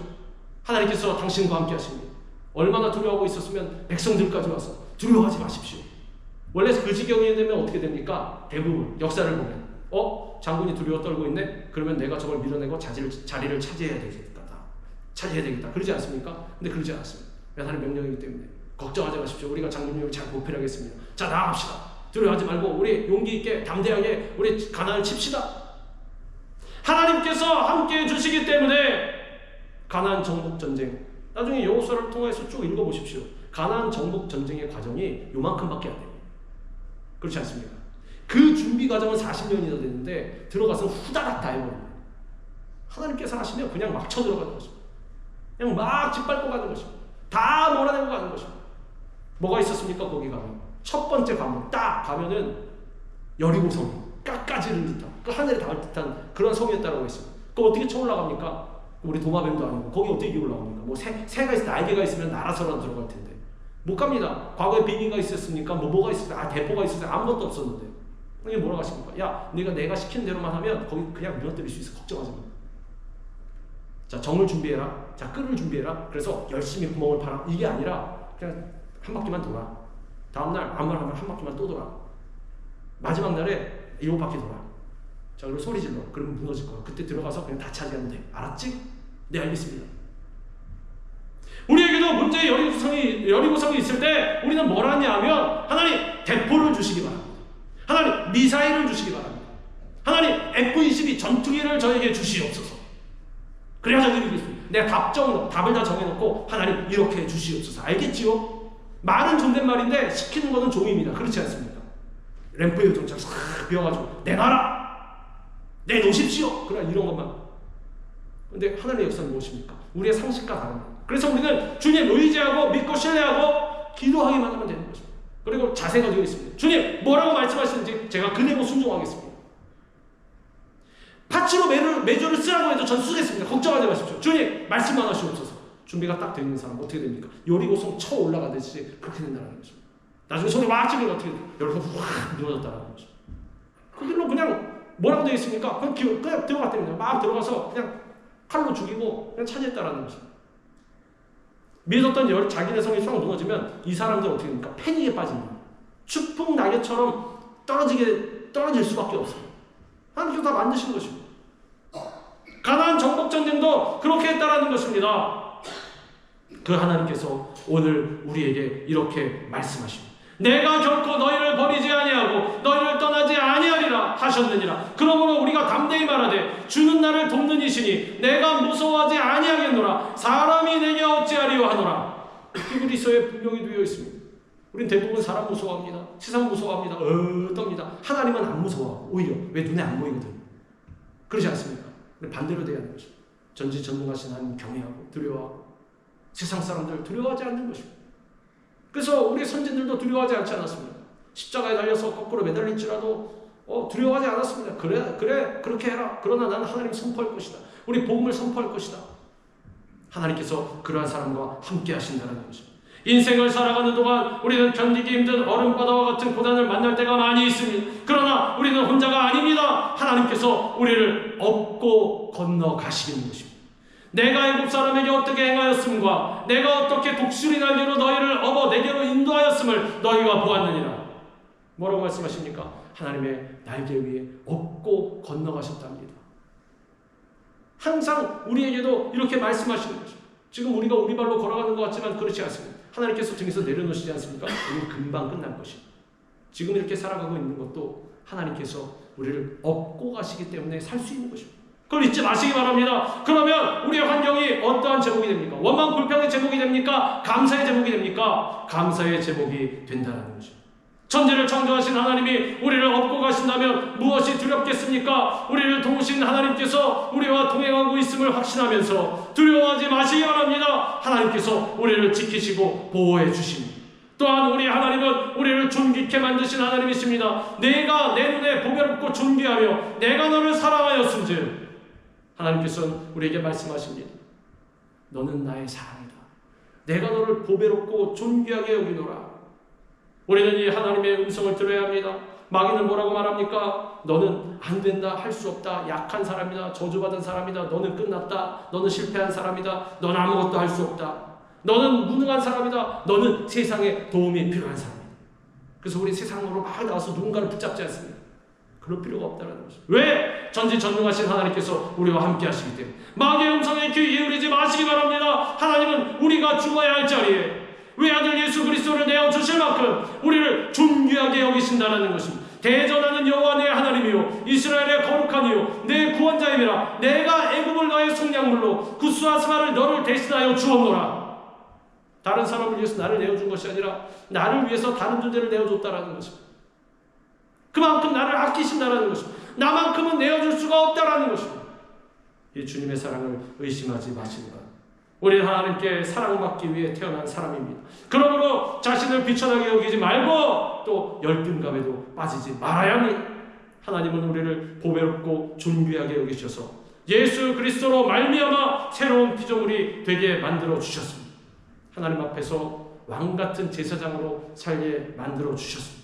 하나님께서 당신과 함께 하십니다. 얼마나 두려워하고 있었으면 백성들까지 와서 두려워하지 마십시오. 원래 그 지경이 되면 어떻게 됩니까? 대부분 역사를 보면 장군이 두려워 떨고 있네? 그러면 내가 저걸 밀어내고 자리를 차지해야 되겠다. 그러지 않습니까? 근데 그러지 않았습니다. 하나님 명령이기 때문에 걱정하지 마십시오. 우리가 장군님을 잘 보필하겠습니다. 자, 나아갑시다. 두려워하지 말고 우리 용기 있게 담대하게 우리 가나안을 칩시다. 하나님께서 함께해 주시기 때문에 가나안 정복 전쟁, 나중에 여호수아를 통해서 쭉 읽어보십시오. 가나안 정복 전쟁의 과정이 요만큼밖에 안 됩니다. 그렇지 않습니까? 그 준비 과정은 40년이나 됐는데 들어가서 후다닥 다 해버립니다. 하나님께서 하시면 그냥 막 쳐들어가는 것입니다. 그냥 막 짓밟고 가는 것입니다. 다 몰아내고 가는 것입니다. 뭐가 있었습니까? 거기 가면 첫 번째 관문 딱 가면은 여리고성 깎아지른 듯한 그 하늘에 닿을 듯한 그런 성이었다라고 했습니다. 그거 어떻게 쳐 올라갑니까? 우리 도마뱀도 아니고 거기 어떻게 올라갑니까? 뭐 새가 있어, 날개가 있으면 날아서라도 들어갈 텐데 못 갑니다. 과거에 비행기가 있었습니까? 뭐가 있었어요? 대포가 있었어요? 아무것도 없었는데 이게 뭐라고 하십니까? 야, 내가 시킨 대로만 하면 거기 그냥 무너뜨릴 수 있어. 걱정하지 마. 자, 정을 준비해라. 자, 끈을 준비해라. 그래서 열심히 구멍을 파라. 이게 아니라 그냥 한 바퀴만 돌아. 다음날 아무 말 하면 한 바퀴만 또 돌아. 마지막 날에 7바퀴 돌아. 자, 그리고 소리 질러. 그러면 무너질 거야. 그때 들어가서 그냥 다 차지하면 돼. 알았지? 네, 알겠습니다. 우리에게도 문제의 여리고성이 있을 때 우리는 뭘 하냐 하면 하나님 대포를 주시기 바랍니다. 하나님 미사일을 주시기 바랍니다. 하나님 F-22 전투기를 저에게 주시옵소서. 그래야 저들이 이기겠습니다. 내가 답을 다 정해놓고 하나님 이렇게 주시옵소서. 알겠지요? 말은 존댓말인데 시키는 것은 종입니다. 그렇지 않습니까? 램프의 요정처럼 싹 비워가지고 내놔라! 내놓으십시오! 그냥 이런 것만. 근데 하나님의 역사는 무엇입니까? 우리의 상식과 다릅니다. 그래서 우리는 주님 의지하고 믿고 신뢰하고 기도하기만 하면 되는 것입니다. 그리고 자세가 되어 있습니다. 주님 뭐라고 말씀하시는지 제가 그대로 순종하겠습니다. 파츠로 매주를 쓰라고 해도 전 쓰겠습니다. 걱정하지 마십시오. 주님 말씀만 하시옵소서. 준비가 딱 되어 있는 사람 어떻게 됩니까? 여리고성 쳐 올라가듯이 그렇게 된다는 것입니다. 나중에 손에 막 찌르면 어떻게 돼요? 여리고성 확 무너졌다는 것입니다. 그들로 그냥 뭐라고 되어 있습니까? 그냥 들어갔답니다. 막 들어가서 그냥 칼로 죽이고 그냥 차지했다는 것입니다. 믿었던 자기네 성이 싹 무너지면 이 사람들 어떻게 됩니까? 패닉에 빠집니다. 추풍 낙엽처럼 떨어질 수밖에 없어요. 하나님께서 다 만드신 것입니다. 가나안 정복 전쟁도 그렇게 했다라는 것입니다. 그 하나님께서 오늘 우리에게 이렇게 말씀하십니다. 내가 결코 너희를 버리지 아니하고 너희를 떠나지 아니하리라. 하셨느니라. 그러므로 우리가 담대히 말하되 주는 나를 돕는 이시니 내가 무서워하지 아니하겠노라. 사람이 내게 어찌하리요 하노라. 히브리서에 분명히 되어 있습니다. 우린 대부분 사람 무서워합니다. 세상 무서워합니다. 떱니다. 하나님은 안 무서워하고 오히려 왜 눈에 안 보이거든. 그러지 않습니까? 반대로 돼야 하는 것입니다. 전지전능하신 하나님 경외하고 두려워하고 세상 사람들 두려워하지 않는 것입니다. 그래서 우리 선진들도 두려워하지 않지 않았습니다. 십자가에 달려서 거꾸로 매달릴지라도 두려워하지 않았습니다. 그래 그렇게 해라. 그러나 나는 하나님 선포할 것이다. 우리 복음을 선포할 것이다. 하나님께서 그러한 사람과 함께 하신다는 것입니다. 인생을 살아가는 동안 우리는 견디기 힘든 얼음바다와 같은 고난을 만날 때가 많이 있습니다. 그러나 우리는 혼자가 아닙니다. 하나님께서 우리를 업고 건너가시는 것입니다. 내가 애굽 사람에게 어떻게 행하였음과 내가 어떻게 독수리 날개로 너희를 업어 내게로 인도하였음을 너희가 보았느니라. 뭐라고 말씀하십니까? 하나님의 날개 위에 업고 건너가셨답니다. 항상 우리에게도 이렇게 말씀하시는 것입니다. 지금 우리가 우리 발로 걸어가는 것 같지만 그렇지 않습니다. 하나님께서 등에서 내려놓으시지 않습니까? 우리는 금방 끝날 것입니다. 지금 이렇게 살아가고 있는 것도 하나님께서 우리를 업고 가시기 때문에 살 수 있는 것입니다. 그걸 잊지 마시기 바랍니다. 그러면 우리의 환경이 어떠한 제목이 됩니까? 원망 불평의 제목이 됩니까? 감사의 제목이 됩니까? 감사의 제목이 된다는 것입니다. 천지를 창조하신 하나님이 우리를 업고 가신다면 무엇이 두렵겠습니까? 우리를 도우신 하나님께서 우리와 동행하고 있음을 확신하면서 두려워하지 마시기 바랍니다. 하나님께서 우리를 지키시고 보호해 주십니다. 또한 우리 하나님은 우리를 존귀케 만드신 하나님이십니다. 내가 내 눈에 보배롭고 존귀하며 내가 너를 사랑하였은즉 하나님께서는 우리에게 말씀하십니다. 너는 나의 사랑이다. 내가 너를 보배롭고 존귀하게 여기노라. 우리는 이 하나님의 음성을 들어야 합니다. 마귀는 뭐라고 말합니까? 너는 안 된다, 할 수 없다, 약한 사람이다, 저주받은 사람이다, 너는 끝났다, 너는 실패한 사람이다, 너는 아무것도 할 수 없다, 너는 무능한 사람이다, 너는 세상에 도움이 필요한 사람이다. 그래서 우리 세상으로 막 나와서 누군가를 붙잡지 않습니다. 그럴 필요가 없다는 것입니다. 왜? 전지전능하신 하나님께서 우리와 함께 하시기 때문에. 마귀의 음성에 귀 기울이지 마시기 바랍니다. 하나님은 우리가 죽어야 할 자리에 외아들 예수 그리스도를 내어주실 만큼 우리를 존귀하게 여기신다는 것입니다. 대전하는 여호와 내 하나님이요 이스라엘의 거룩한 이요 내 구원자임이라. 내가 애굽을 너의 속량물로 구스아스바를 너를 대신하여 주었노라. 다른 사람을 위해서 나를 내어준 것이 아니라 나를 위해서 다른 존재를 내어줬다라는 것입니다. 그만큼 나를 아끼신다라는 것입니다. 나만큼은 내어줄 수가 없다라는 것입니다. 이 주님의 사랑을 의심하지 마시기 바랍니다. 우리는 하나님께 사랑받기 위해 태어난 사람입니다. 그러므로 자신을 비천하게 여기지 말고 또 열등감에도 빠지지 말아야 합니다. 하나님은 우리를 보배롭고 존귀하게 여기셔서 예수 그리스도로 말미암아 새로운 피조물이 되게 만들어 주셨습니다. 하나님 앞에서 왕같은 제사장으로 살게 만들어 주셨습니다.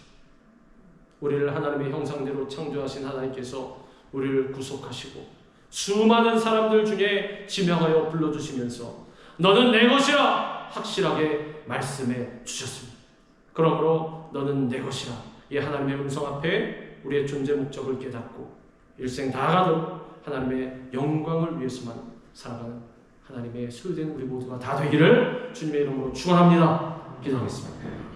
우리를 하나님의 형상대로 창조하신 하나님께서 우리를 구속하시고 수많은 사람들 중에 지명하여 불러주시면서 너는 내 것이라 확실하게 말씀해 주셨습니다. 그러므로 너는 내 것이라 이 하나님의 음성 앞에 우리의 존재 목적을 깨닫고 일생 다하도록 하나님의 영광을 위해서만 살아가는 하나님의 소유된 우리 모두가 다 되기를 주님의 이름으로 축원합니다. 기도하겠습니다.